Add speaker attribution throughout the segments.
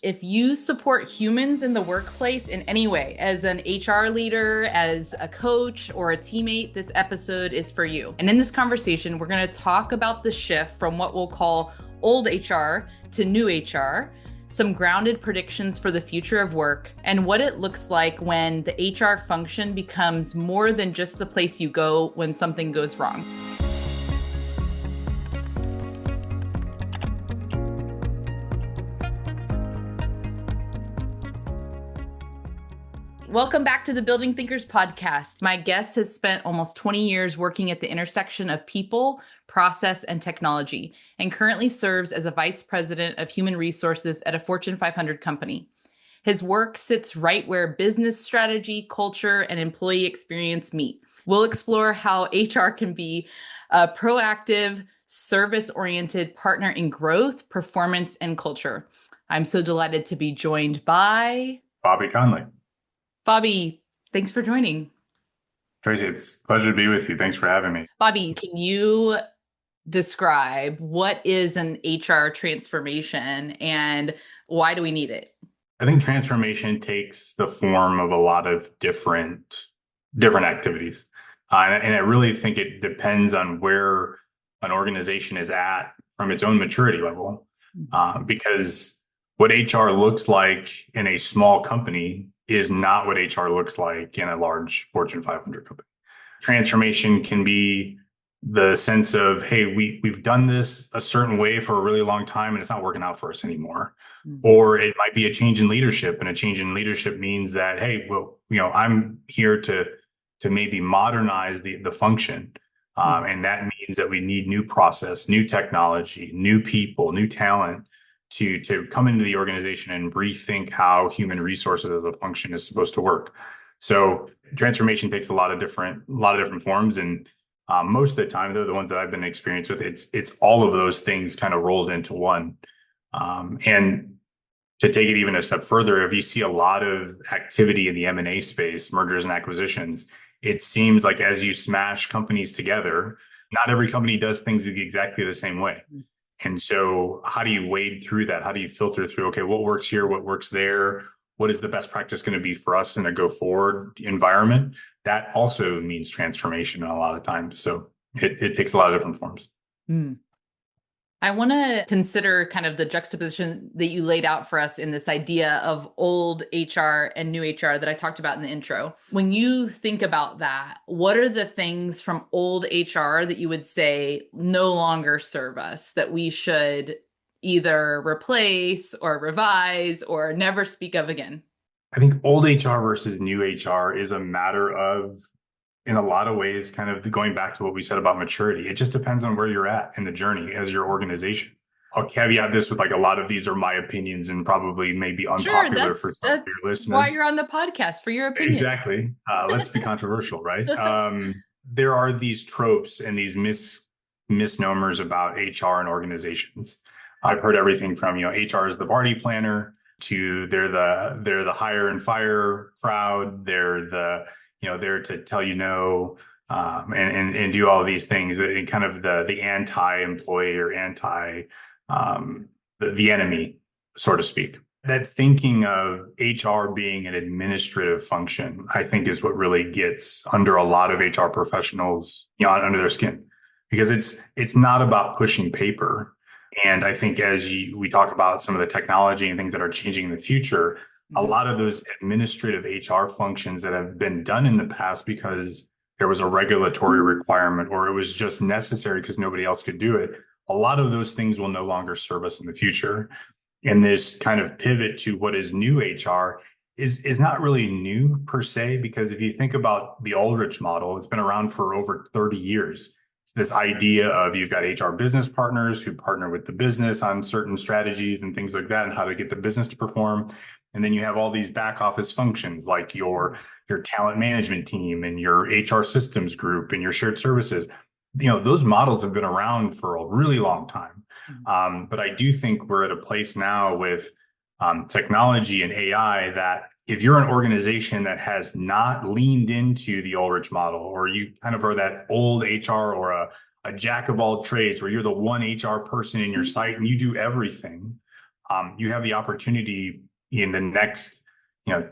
Speaker 1: If you support humans in the workplace in any way, as an HR leader, as a coach, or a teammate, this episode is for you. And in this conversation, we're going to talk about the shift from what we'll call old HR to new HR, some grounded predictions for the future of work, and what it looks like when the HR function becomes more than just the place you go when something goes wrong. Welcome back to the Building Thinkers podcast. My guest has spent almost 20 years working at the intersection of people, process, and technology, and currently serves as a vice president of human resources at a Fortune 500 company. His work sits right where business strategy, culture, and employee experience meet. We'll explore how HR can be a proactive, service-oriented partner in growth, performance, and culture. I'm so delighted to be joined by
Speaker 2: Bobby Conley.
Speaker 1: Bobby. Thanks for joining.
Speaker 2: Tracy, it's a pleasure to be with you. Thanks for having me.
Speaker 1: Bobby, can you describe what is an HR transformation and why do we need it?
Speaker 2: I think transformation takes the form of a lot of different activities. And I really think it depends on where an organization is at from its own maturity level. Because what HR looks like in a small company is not what HR looks like in a large Fortune 500 company. Transformation can be the sense of, hey, we've done this a certain way for a really long time and it's not working out for us anymore. Or it might be a change in leadership, and a change in leadership means that, hey, well, I'm here to maybe modernize the function. And that means that we need new process, new technology, new people, new talent to come into the organization and rethink how human resources as a function is supposed to work. So transformation takes a lot of different forms, and most of the time, though, the ones that I've been experienced with, it's all of those things kind of rolled into one. And to take it even a step further, if you see a lot of activity in the M&A space, mergers and acquisitions, it seems like as you smash companies together, not every company does things exactly the same way. And so how do you wade through that? How do you filter through, okay, what works here, what works there? What is the best practice going to be for us in a go forward environment? That also means transformation a lot of times. So it takes a lot of different forms.
Speaker 1: I want to consider kind of the juxtaposition that you laid out for us in this idea of old HR and new HR that I talked about in the intro. When you think about that, what are the things from old HR that you would say no longer serve us, that we should either replace or revise or never speak of again?
Speaker 2: I think old HR versus new HR is a matter of, in a lot of ways, kind of going back to what we said about maturity. It just depends on where you're at in the journey as your organization. I'll caveat this with, like, a lot of these are my opinions and probably may be
Speaker 1: Sure,
Speaker 2: unpopular for some of your
Speaker 1: that's why
Speaker 2: listeners.
Speaker 1: you're on the podcast, for your opinion.
Speaker 2: Exactly. Let's be controversial, right? There are these tropes and these misnomers about HR and organizations. I've heard everything from, HR is the party planner to they're the hire and fire crowd. They're there to tell and do all these things, and kind of the anti-employee or the enemy, so to speak. That thinking of HR being an administrative function, I think, is what really gets under a lot of HR professionals, under their skin, because it's not about pushing paper. And I think we talk about some of the technology and things that are changing in the future, a lot of those administrative HR functions that have been done in the past because there was a regulatory requirement or it was just necessary because nobody else could do it, a lot of those things will no longer serve us in the future. And this kind of pivot to what is new HR is not really new per se, because if you think about the Ulrich model, it's been around for over 30 years. It's this idea of, you've got HR business partners who partner with the business on certain strategies and things like that and how to get the business to perform. And then you have all these back office functions like your talent management team and your HR systems group and your shared services. Those models have been around for a really long time. But I do think we're at a place now with technology and AI that if you're an organization that has not leaned into the Ulrich model, or you kind of are that old HR or a jack of all trades where you're the one HR person in your site and you do everything, you have the opportunity in the next,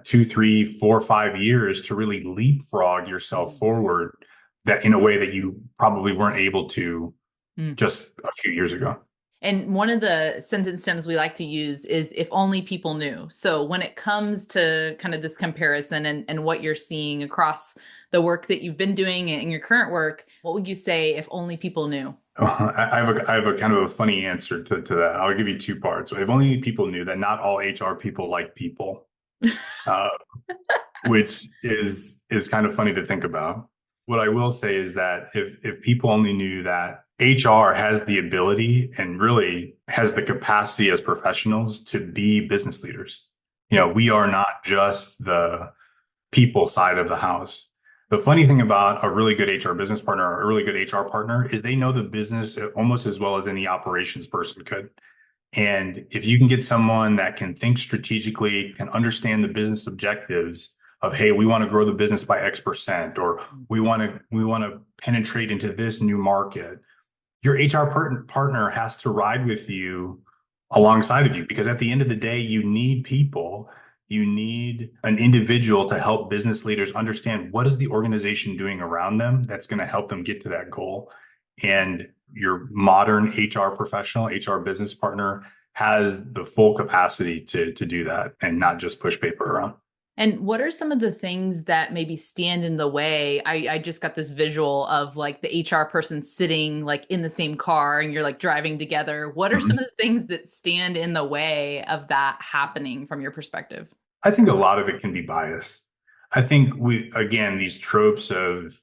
Speaker 2: 2, 3, 4, 5 years to really leapfrog yourself forward that in a way that you probably weren't able to
Speaker 1: Mm.
Speaker 2: just a few years ago.
Speaker 1: And one of the sentence stems we like to use is if only people knew. So when it comes to kind of this comparison and what you're seeing across the work that you've been doing in your current work, what would you say if only people knew?
Speaker 2: I have a kind of a funny answer to that. I'll give you two parts. If only people knew that not all HR people like people, uh, which is kind of funny to think about. What I will say is that if people only knew that HR has the ability and really has the capacity as professionals to be business leaders. We are not just the people side of the house. The funny thing about a really good HR business partner or a really good HR partner is they know the business almost as well as any operations person could. And if you can get someone that can think strategically, can understand the business objectives of, hey, we want to grow the business by X%, or we want to penetrate into this new market, your partner has to ride with you alongside of you, because at the end of the day, you need people. You need an individual to help business leaders understand what is the organization doing around them that's going to help them get to that goal. And your modern HR professional, HR business partner has the full capacity to do that and not just push paper around.
Speaker 1: And what are some of the things that maybe stand in the way? I just got this visual of like the HR person sitting like in the same car and you're like driving together. What are some of the things that stand in the way of that happening from your perspective?
Speaker 2: I think a lot of it can be bias. I think again, these tropes of,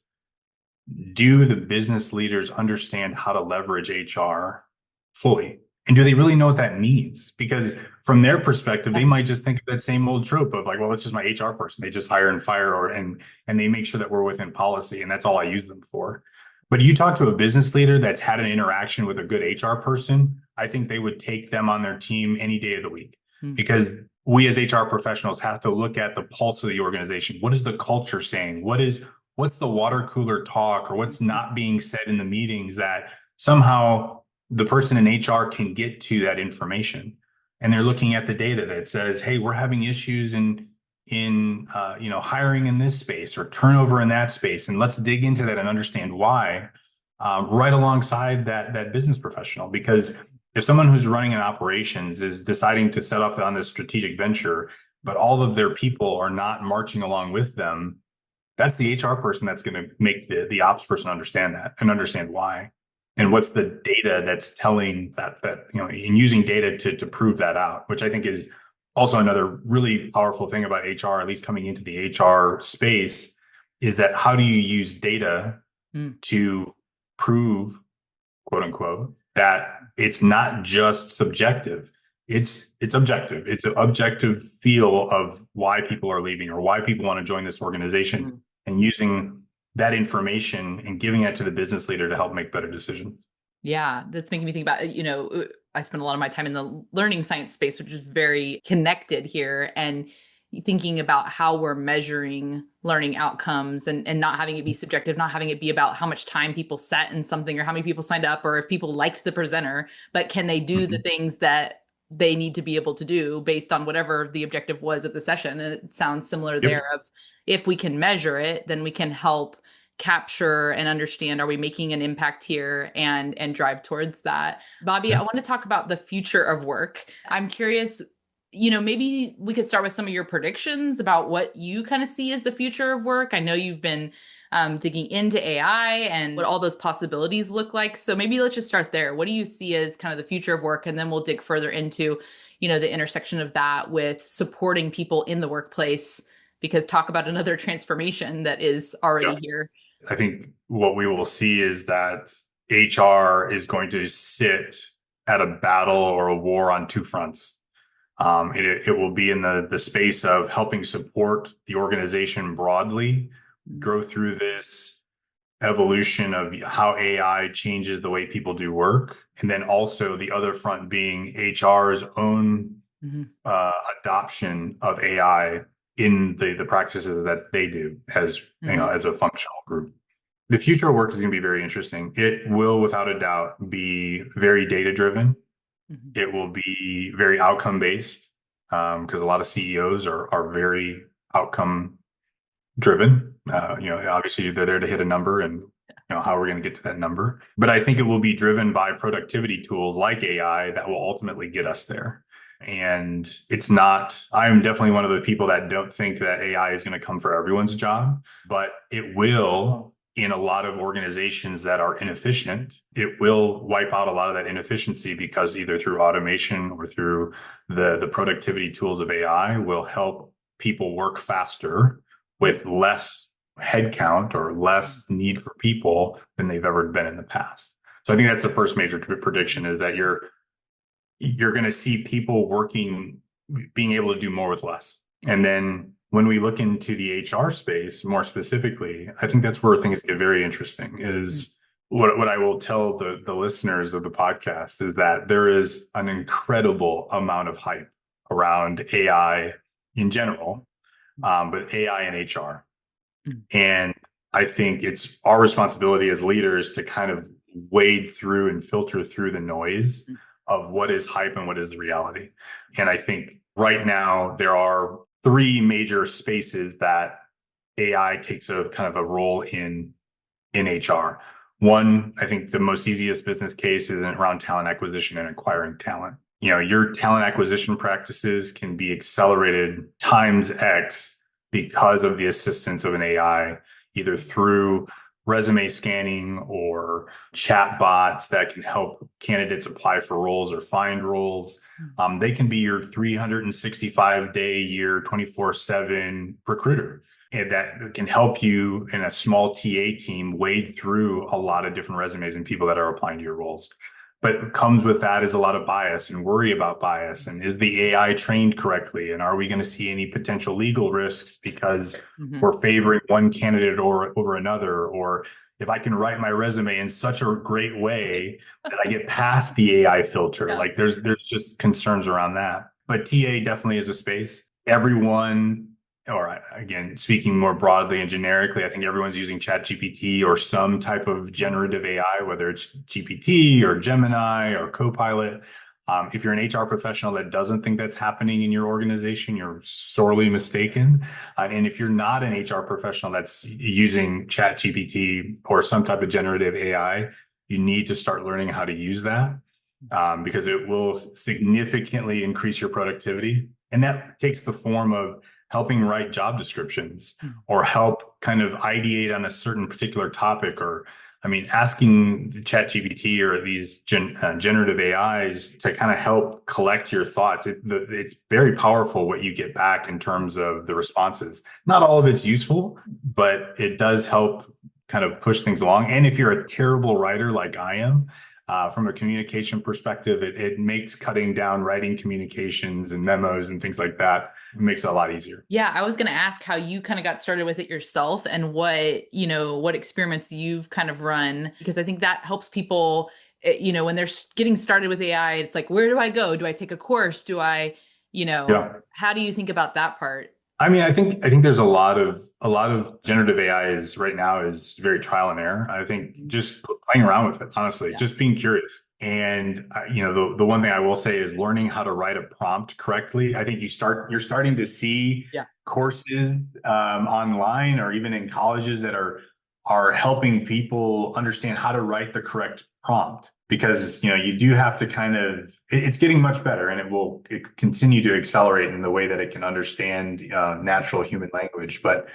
Speaker 2: do the business leaders understand how to leverage HR fully? And do they really know what that means? Because from their perspective, they might just think of that same old trope of like, well, it's just my HR person. They just hire and fire, and they make sure that we're within policy, and that's all I use them for. But you talk to a business leader that's had an interaction with a good HR person, I think they would take them on their team any day of the week. Because we as HR professionals have to look at the pulse of the organization. What is the culture saying? What's the water cooler talk, or what's not being said in the meetings that somehow the person in HR can get to that information? And they're looking at the data that says, hey, we're having issues in hiring in this space or turnover in that space, and let's dig into that and understand why, right alongside that business professional. Because if someone who's running an operations is deciding to set off on this strategic venture, but all of their people are not marching along with them, that's the HR person that's going to make the ops person understand that and understand why. And what's the data that's telling that and using data to prove that out, which I think is also another really powerful thing about HR, at least coming into the HR space, is that how do you use data to prove, quote unquote, that it's not just subjective. It's objective. It's an objective feel of why people are leaving or why people want to join this organization, and using that information and giving it to the business leader to help make better decisions.
Speaker 1: Yeah, that's making me think about, I spend a lot of my time in the learning science space, which is very connected here, and thinking about how we're measuring learning outcomes and not having it be subjective, not having it be about how much time people sat in something or how many people signed up or if people liked the presenter, but can they do the things that they need to be able to do based on whatever the objective was of the session. And it sounds similar there of, if we can measure it, then we can help capture and understand, are we making an impact here, and drive towards that. Bobby, I want to talk about the future of work. I'm curious, maybe we could start with some of your predictions about what you kind of see as the future of work. I know you've been digging into AI and what all those possibilities look like. So maybe let's just start there. What do you see as kind of the future of work? And then we'll dig further into, the intersection of that with supporting people in the workplace, because talk about another transformation that is already here.
Speaker 2: I think what we will see is that HR is going to sit at a battle or a war on two fronts. It will be in the space of helping support the organization broadly go through this evolution of how AI changes the way people do work. And then also the other front being HR's own adoption of AI in the practices that they do as as a functional group. The future of work is going to be very interesting. It will, without a doubt, be very data driven.
Speaker 1: Mhm.
Speaker 2: It will be very outcome based because a lot of CEOs are very outcome driven. Obviously they're there to hit a number and how we're going to get to that number. But I think it will be driven by productivity tools like AI that will ultimately get us there. And it's not, I am definitely one of the people that don't think that AI is going to come for everyone's job, but it will in a lot of organizations that are inefficient. It will wipe out a lot of that inefficiency because either through automation or through the productivity tools of AI will help people work faster with less headcount or less need for people than they've ever been in the past. So I think that's the first major prediction is that you're going to see people working, being able to do more with less. And then when we look into the HR space more specifically, I think that's where things get very interesting is what I will tell the listeners of the podcast is that there is an incredible amount of hype around AI in general, but AI and HR. And I think it's our responsibility as leaders to kind of wade through and filter through the noise of what is hype and what is the reality. And I think right now there are three major spaces that AI takes a kind of a role in HR. One, I think the most easiest business case is around talent acquisition and acquiring talent. Your talent acquisition practices can be accelerated times X because of the assistance of an AI, either through resume scanning or chat bots that can help candidates apply for roles or find roles. They can be your 365-day a year, 24/7 recruiter. And that can help you in a small TA team wade through a lot of different resumes and people that are applying to your roles. But comes with that is a lot of bias and worry about bias. And is the AI trained correctly? And are we going to see any potential legal risks because we're favoring one candidate or over another? Or if I can write my resume in such a great way that I get past the AI filter, like there's just concerns around that. But TA definitely is a space. Everyone, or again, speaking more broadly and generically, I think everyone's using ChatGPT or some type of generative AI, whether it's GPT or Gemini or Copilot. If you're an HR professional that doesn't think that's happening in your organization, you're sorely mistaken. And if you're not an HR professional that's using ChatGPT or some type of generative AI, you need to start learning how to use that because it will significantly increase your productivity. And that takes the form of helping write job descriptions or help kind of ideate on a certain particular topic or asking the ChatGPT or these generative AIs to kind of help collect your thoughts. It's very powerful what you get back in terms of the responses. Not all of it's useful, but it does help kind of push things along. And if you're a terrible writer like I am, from a communication perspective, it makes cutting down writing communications and memos and things like that makes it a lot easier.
Speaker 1: Yeah, I was going to ask how you kind of got started with it yourself and what experiments you've kind of run, because I think that helps people, when they're getting started with AI, it's like, where do I go? Do I take a course?
Speaker 2: Yeah.
Speaker 1: How do you think about that part?
Speaker 2: I think there's a lot of generative AI is right now is very trial and error. I think just playing around with it, honestly, just being curious. And the one thing I will say is learning how to write a prompt correctly. I think you're starting to see
Speaker 1: Yeah.
Speaker 2: courses online or even in colleges that are helping people understand how to write the correct prompt because you do have to kind of it's getting much better and it continue to accelerate in the way that it can understand natural human language, but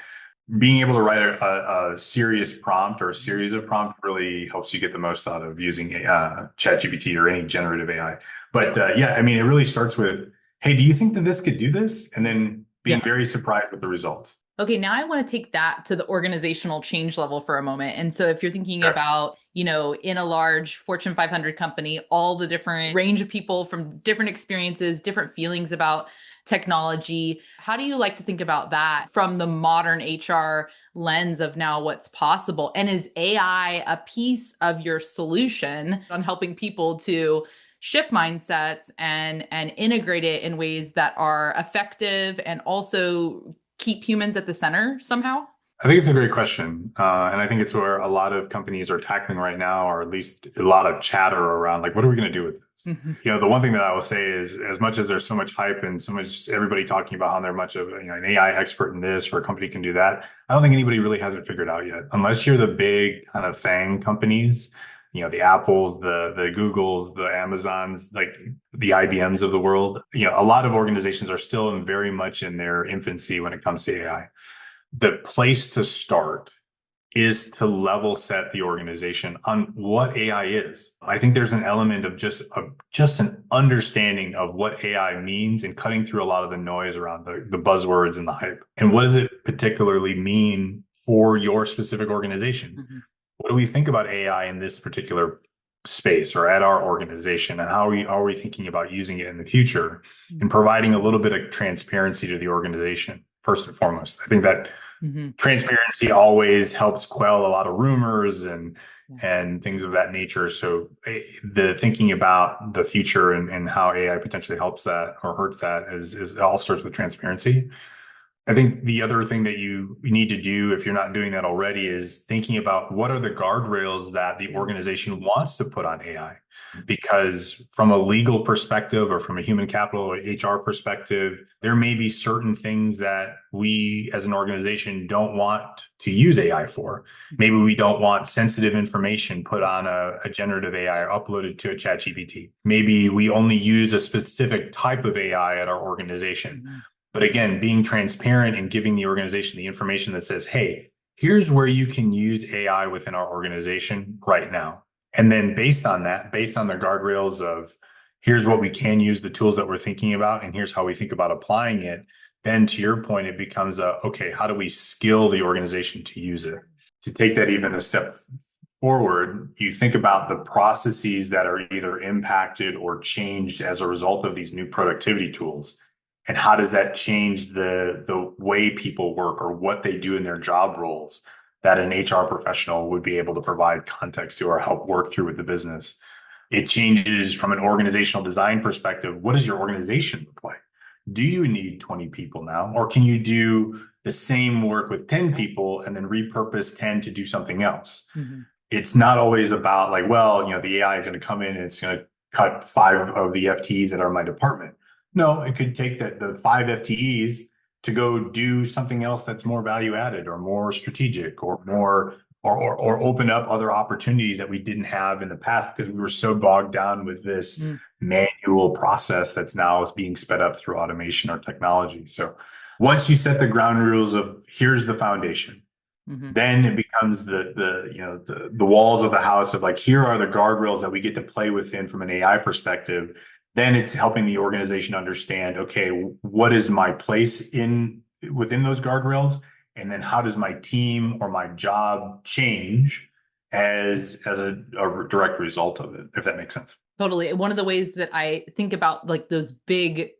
Speaker 2: being able to write a serious prompt or a series of prompts really helps you get the most out of using ChatGPT or any generative AI. But it really starts with, hey, do you think that this could do this? And then being very surprised with the results.
Speaker 1: Okay, now I want to take that to the organizational change level for a moment. And so if you're thinking about, in a large Fortune 500 company, all the different range of people from different experiences, different feelings about technology, how do you like to think about that from the modern HR lens of now what's possible? And is AI a piece of your solution on helping people to shift mindsets and integrate it in ways that are effective and also keep humans at the center somehow?
Speaker 2: I think it's a great question. And I think it's where a lot of companies are tackling right now, or at least a lot of chatter around, like, what are we going to do with this?
Speaker 1: Hmm.
Speaker 2: The one thing that I will say is, as much as there's so much hype and so much everybody talking about how they're much of an AI expert in this or a company can do that, I don't think anybody really has it figured out yet. Unless you're the big kind of FANG companies, the Apples, the Googles, the Amazons, like the IBMs of the world. A lot of organizations are still very much in their infancy when it comes to AI. The place to start is to level set the organization on what AI is. I think there's an element of just an understanding of what AI means and cutting through a lot of the noise around the buzzwords and the hype. And what does it particularly mean for your specific organization?
Speaker 1: Hmm.
Speaker 2: What do we think about AI in this particular space or at our organization, and how are we thinking about using it in the future, and providing a little bit of transparency to the organization first and foremost. I think that
Speaker 1: Hmm.
Speaker 2: transparency always helps quell a lot of rumors and
Speaker 1: Yeah.
Speaker 2: things of that nature. So the thinking about the future and how AI potentially helps that or hurts that is all starts with transparency. I think the other thing that you need to do, if you're not doing that already, is thinking about what are the guardrails that the
Speaker 1: Yeah.
Speaker 2: organization wants to put on AI. Because from a legal perspective or from a human capital or HR perspective, there may be certain things that we as an organization don't want to use AI for. Maybe we don't want sensitive information put on a generative AI or uploaded to a chat GPT. Maybe we only use a specific type of AI at our organization.
Speaker 1: Hmm.
Speaker 2: But again, being transparent and giving the organization the information that says, hey, here's where you can use AI within our organization right now. And then based on that, based on the guardrails of here's what we can use, the tools that we're thinking about, and here's how we think about applying it, then to your point, it becomes okay, how do we skill the organization to use it? To take that even a step forward, you think about the processes that are either impacted or changed as a result of these new productivity tools. And how does that change the way people work or what they do in their job roles that an HR professional would be able to provide context to or help work through with the business? It changes from an organizational design perspective. What does your organization look like? Do you need 20 people now? Or can you do the same work with 10 people and then repurpose 10 to do something else?
Speaker 1: Hmm.
Speaker 2: It's not always about like, well, the AI is going to come in and it's going to cut 5 of the FTEs that are in my department. No, it could take the 5 FTEs to go do something else that's more value added or more strategic or more or open up other opportunities that we didn't have in the past because we were so bogged down with this manual process that's now being sped up through automation or technology. So once you set the ground rules of here's the foundation,
Speaker 1: Hmm.
Speaker 2: then it becomes the walls of the house of like, here are the guardrails that we get to play within from an AI perspective. Then it's helping the organization understand, okay, what is my place within those guardrails? And then how does my team or my job change as a direct result of it, if that makes sense.
Speaker 1: Totally. One of the ways that I think about like those big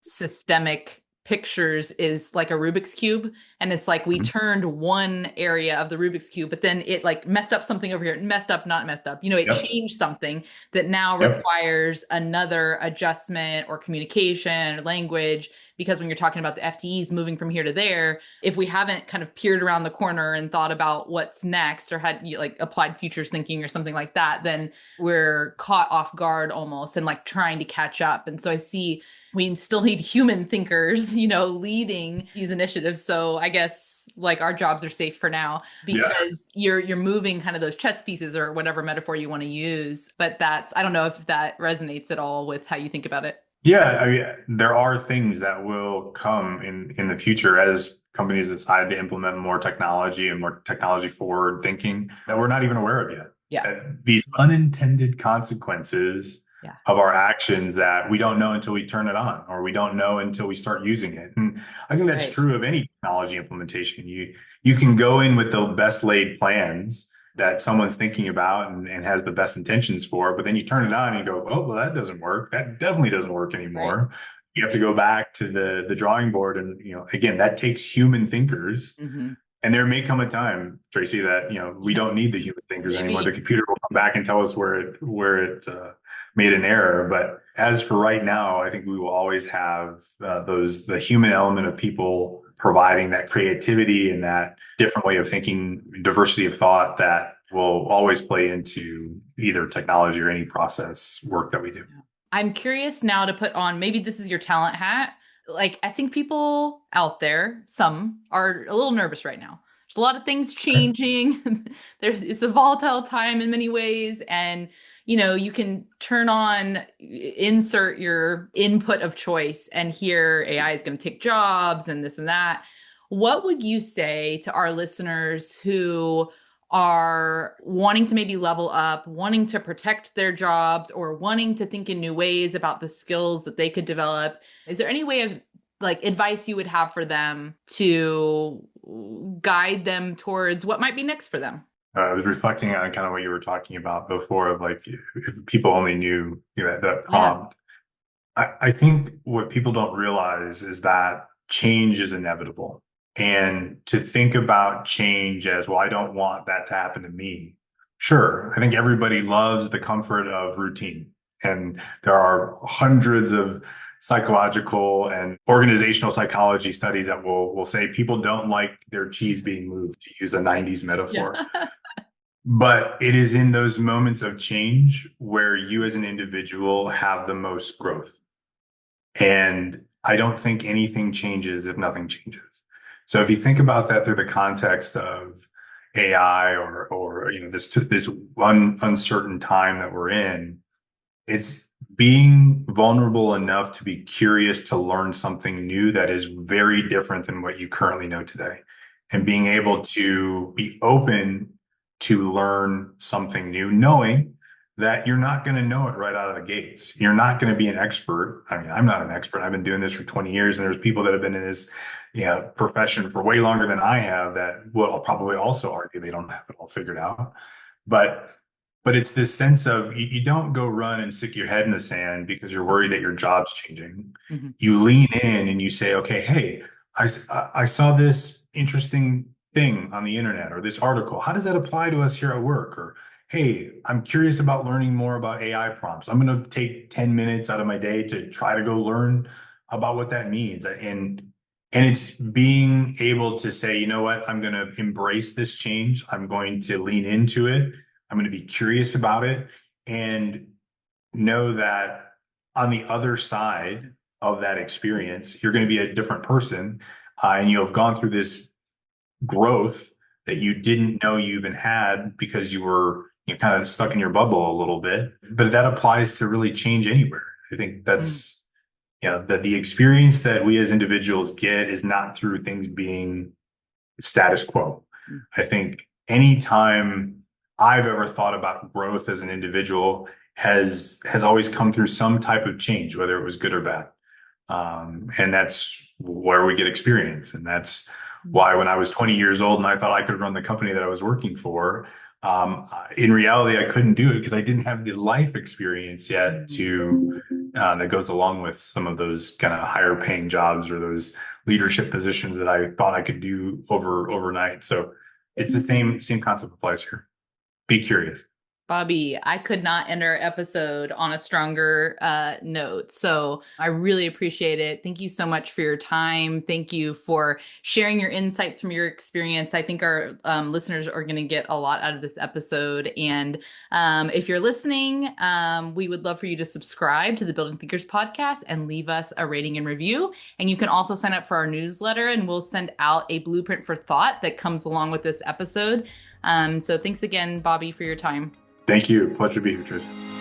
Speaker 1: systemic pictures is like a Rubik's cube, and it's like we
Speaker 2: Mhm.
Speaker 1: turned one area of the Rubik's cube, but then it like messed up something over here, messed up, not messed up, it
Speaker 2: Yep.
Speaker 1: changed something that now
Speaker 2: Yep.
Speaker 1: requires another adjustment or communication or language, because when you're talking about the FTEs moving from here to there, if we haven't kind of peered around the corner and thought about what's next or had like applied futures thinking or something like that, then we're caught off guard almost and like trying to catch up. And so I see we still need human thinkers, leading these initiatives. So I guess like our jobs are safe for now
Speaker 2: Yeah.
Speaker 1: because you're moving kind of those chess pieces or whatever metaphor you want to use. But I don't know if that resonates at all with how you think about it.
Speaker 2: Yeah, I mean, there are things that will come in the future as companies decide to implement more technology and more technology forward thinking that we're not even aware of yet.
Speaker 1: Yeah.
Speaker 2: These unintended consequences
Speaker 1: Yeah.
Speaker 2: of our actions that we don't know until we turn it on or we don't know until we start using it. And I think that's
Speaker 1: Right.
Speaker 2: true of any technology implementation. You can go in with the best laid plans that someone's thinking about and has the best intentions for, but then you turn it on and you go, oh, well, that doesn't work. That definitely doesn't work
Speaker 1: Right.
Speaker 2: anymore. You have to go back to the drawing board. And, again, that takes human thinkers.
Speaker 1: Hmm.
Speaker 2: And there may come a time, Tracy, that, we don't need the human thinkers anymore. The
Speaker 1: Maybe.
Speaker 2: computer will come back and tell us where it made an error. But as for right now, I think we will always have the human element of people providing that creativity and that different way of thinking, diversity of thought that will always play into either technology or any process work that we do.
Speaker 1: I'm curious now to put on, maybe this is your talent hat. Like, I think people out there, some are a little nervous right now. There's a lot of things changing. It's a volatile time in many ways. And, you can turn on, insert your input of choice and here AI is going to take jobs and this and that. What would you say to our listeners who are wanting to maybe level up, wanting to protect their jobs, or wanting to think in new ways about the skills that they could develop? Is there any way of like advice you would have for them to guide them towards what might be next for them?
Speaker 2: I was reflecting on kind of what you were talking about before of like, if people only knew, that
Speaker 1: Yeah.
Speaker 2: prompt. I think what people don't realize is that change is inevitable. And to think about change as, well, I don't want that to happen to me. Sure. I think everybody loves the comfort of routine. And there are hundreds of psychological and organizational psychology studies that will say people don't like their cheese being moved, to use a 90s
Speaker 1: Yeah.
Speaker 2: metaphor. But it is in those moments of change where you as an individual have the most growth. And I don't think anything changes if nothing changes. So if you think about that through the context of AI or this uncertain time that we're in, it's being vulnerable enough to be curious to learn something new that is very different than what you currently know today, and being able to be open to learn something new, knowing that you're not going to know it right out of the gates. You're not going to be an expert. I mean, I'm not an expert. I've been doing this for 20 years, and there's people that have been in this profession for way longer than I have that will probably also argue they don't have it all figured out. But it's this sense of you don't go run and stick your head in the sand because you're worried that your job's changing.
Speaker 1: Mm-hmm.
Speaker 2: You lean in and you say, okay, hey, I saw this interesting thing on the internet or this article. How does that apply to us here at work? Or, hey, I'm curious about learning more about AI prompts. I'm going to take 10 minutes out of my day to try to go learn about what that means. And it's being able to say, you know what, I'm going to embrace this change. I'm going to lean into it. I'm going to be curious about it and know that on the other side of that experience, you're going to be a different person. And you'll have gone through this growth that you didn't know you even had because you were kind of stuck in your bubble a little bit. But that applies to really change anywhere. I think that's, that the experience that we as individuals get is not through things being status quo. I think anytime I've ever thought about growth as an individual has always come through some type of change, whether it was good or bad. And that's where we get experience. And that's why when I was 20 years old and I thought I could run the company that I was working for, in reality, I couldn't do it because I didn't have the life experience yet that goes along with some of those kind of higher paying jobs or those leadership positions that I thought I could do overnight. So it's the same concept applies here. Be curious.
Speaker 1: Bobby, I could not end our episode on a stronger note. So I really appreciate it. Thank you so much for your time. Thank you for sharing your insights from your experience. I think our listeners are going to get a lot out of this episode. And if you're listening, we would love for you to subscribe to the Building Thinkers podcast and leave us a rating and review. And you can also sign up for our newsletter, and we'll send out a blueprint for thought that comes along with this episode. So thanks again, Bobby, for your time.
Speaker 2: Thank you. Pleasure to be here, Tristan.